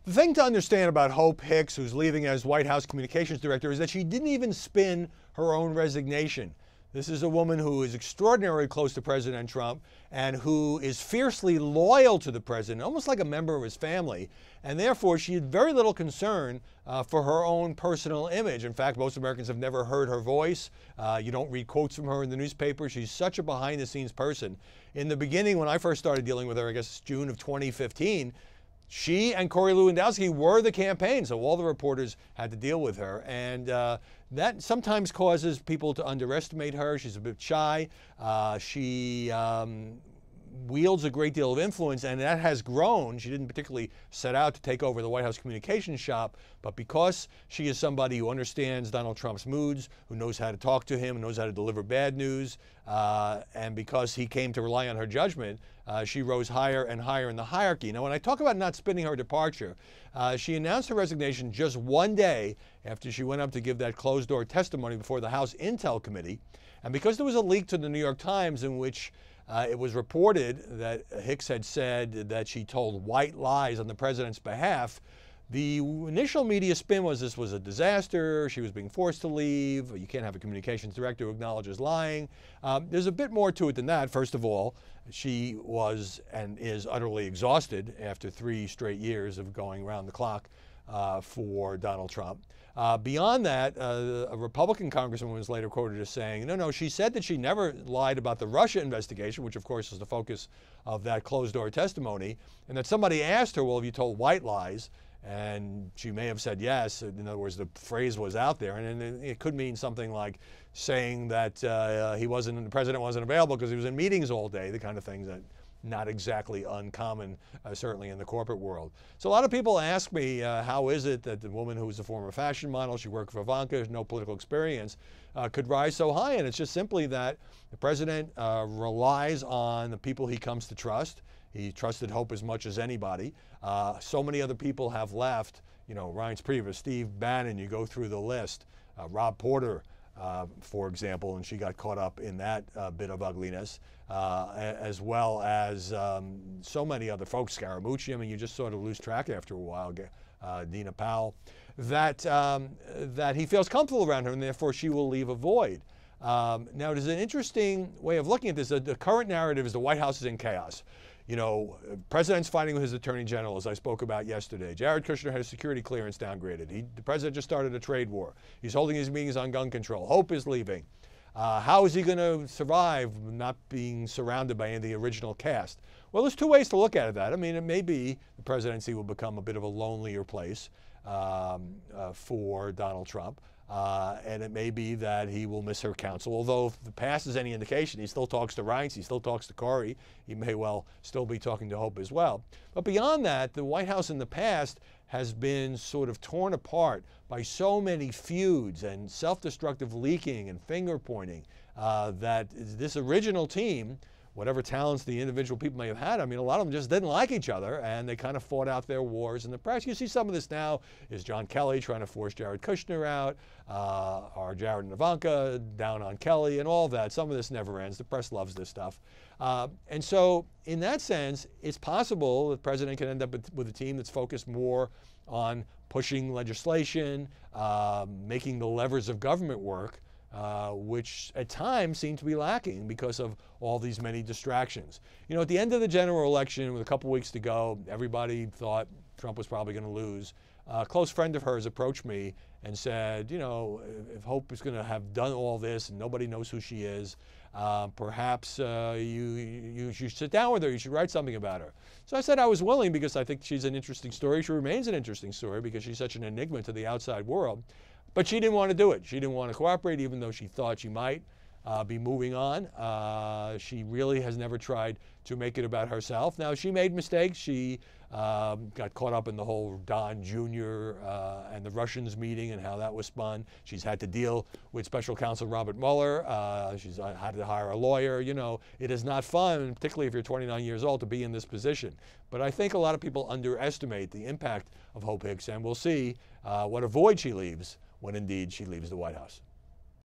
The thing to understand about Hope Hicks, who's leaving as White House communications director, is that she didn't even spin her own resignation. This is a woman who is extraordinarily close to President Trump and who is fiercely loyal to the president, almost like a member of his family. And therefore, she had very little concern for her own personal image. In fact, most Americans have never heard her voice. You don't read quotes from her in the newspaper. She's such a behind-the-scenes person. In the beginning, when I first started dealing with her, I guess June of 2015, she and Corey Lewandowski were the campaign, so all the reporters had to deal with her. And that sometimes causes people to underestimate her. She's a bit shy. She wields a great deal of influence, and that has grown. She didn't particularly set out to take over the White House communications shop, but because she is somebody who understands Donald Trump's moods, who knows how to talk to him, knows how to deliver bad news, and because he came to rely on her judgment, she rose higher and higher in the hierarchy. Now, when I talk about not spinning her departure, she announced her resignation just one day after she went up to give that closed-door testimony before the House Intel Committee. And because there was a leak to the New York Times in which it was reported that Hicks had said that she told white lies on the president's behalf, the initial media spin was this was a disaster, she was being forced to leave, you can't have a communications director who acknowledges lying. There's a bit more to it than that. First of all, she was and is utterly exhausted after 3 straight years of going around the clock for Donald Trump. Beyond that, a Republican congresswoman was later quoted as saying, no, she said that she never lied about the Russia investigation, which of course is the focus of that closed-door testimony, and that somebody asked her, well, have you told white lies? And she may have said yes. In other words, the phrase was out there, and it could mean something like saying that the president wasn't available because he was in meetings all day, the kind of things that not exactly uncommon, certainly in the corporate world. So a lot of people ask me, how is it that the woman who was a former fashion model, she worked for Ivanka, no political experience, could rise so high? And it's just simply that the president relies on the people he comes to trust. He trusted Hope as much as anybody. So many other people have left. Reince Priebus, Steve Bannon, you go through the list. Rob Porter, for example, and she got caught up in that bit of ugliness, as well as so many other folks, Scaramucci. I mean, you just sort of lose track after a while. Dina Powell, that he feels comfortable around her, and therefore she will leave a void. Now, there's an interesting way of looking at this. The current narrative is the White House is in chaos. President's fighting with his attorney general, as I spoke about yesterday. Jared Kushner had his security clearance downgraded. The president just started a trade war. He's holding his meetings on gun control. Hope is leaving. How is he going to survive not being surrounded by any of the original cast? Well, there's 2 ways to look at that. I mean, it may be the presidency will become a bit of a lonelier place for Donald Trump. And it may be that he will miss her counsel, although if the past is any indication, he still talks to Reince, he still talks to Corey, he may well still be talking to Hope as well. But beyond that, the White House in the past has been sort of torn apart by so many feuds and self-destructive leaking and finger-pointing that this original team, whatever talents the individual people may have had, I mean, a lot of them just didn't like each other, and they kind of fought out their wars in the press. You see some of this now is John Kelly trying to force Jared Kushner out, or Jared and Ivanka down on Kelly, and all that. Some of this never ends. The press loves this stuff. And so in that sense, it's possible the president can end up with a team that's focused more on pushing legislation, making the levers of government work, which at times seem to be lacking because of all these many distractions. At the end of the general election, with a couple weeks to go, everybody thought Trump was probably going to lose. A close friend of hers approached me and said, if Hope is going to have done all this and nobody knows who she is, perhaps you should sit down with her, you should write something about her. So I said I was willing because I think she's an interesting story. She remains an interesting story because she's such an enigma to the outside world. But she didn't want to do it. She didn't want to cooperate, even though she thought she might be moving on. She really has never tried to make it about herself. Now, she made mistakes. She got caught up in the whole Don Jr. And the Russians meeting and how that was spun. She's had to deal with Special Counsel Robert Mueller. She's had to hire a lawyer. It is not fun, particularly if you're 29 years old, to be in this position. But I think a lot of people underestimate the impact of Hope Hicks, and we'll see what a void she leaves when indeed she leaves the White House.